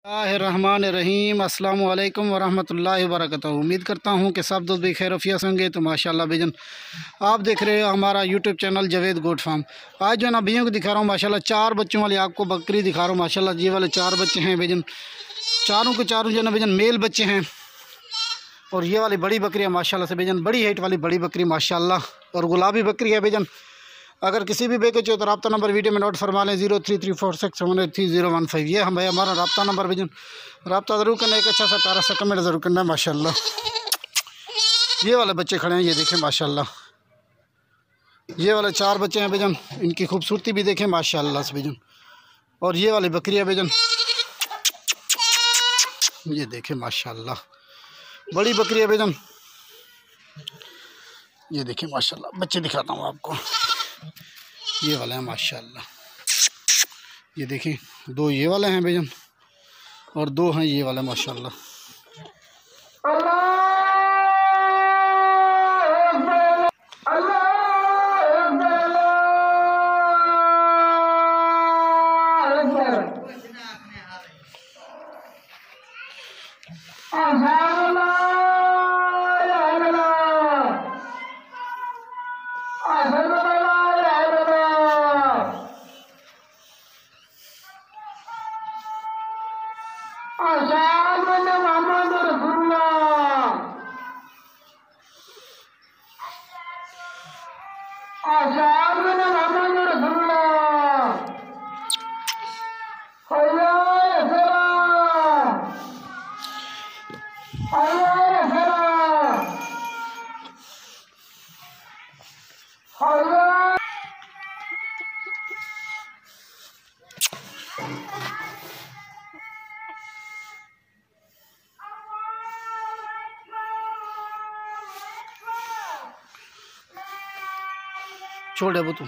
रहमान अस्सलाम वालेकुम वरहमतुल्लाहि वबरकातुहू। उम्मीद करता हूँ कि सब दोस्त भी खैर अफियत होंगे। तो माशाल्लाह बेजन आप देख रहे हो हमारा YouTube channel Javed goat farm. आज जो है ना भैया को दिखा रहा हूँ माशाल्लाह 4 बच्चों वाली आपको बकरी दिखा रहा हूँ। माशाल्लाह ये वाले 4 बच्चे हैं बेजन, चारों के चारों जो है ना बेजन मेल बच्चे हैं। और ये वाली बड़ी बकरी है माशाल्लाह से बेजन, बड़ी हाइट वाली बड़ी बकरी माशाल्लाह, और गुलाबी बकरी है बेजन। अगर किसी भी बेके चाहिए तो रब्ता नंबर वीडियो में नोट फरमा लें 0334678315। ये हम भाई हमारा रब्ता नंबर भेजन, रब्ता ज़रूर करना, एक अच्छा सा प्यारा सा कमेंट ज़रूर करना है माशाल्लाह। ये वाले बच्चे खड़े हैं, ये देखें माशाल्लाह। ये वाले 4 बच्चे हैं बेजन, इनकी खूबसूरती भी देखें माशाल्लाह से बेजन। और ये वाली बकरी है बेजन, ये देखें माशाल्लाह बड़ी बकरी है बेजन। ये देखें माशाल्लाह, बच्चे दिखाता हूँ आपको। ये वाले हैं माशाल्लाह, ये देखें 2 ये वाले हैं बेजन और 2 हैं ये वाले माशाल्लाह। छोड़ दे वो तू।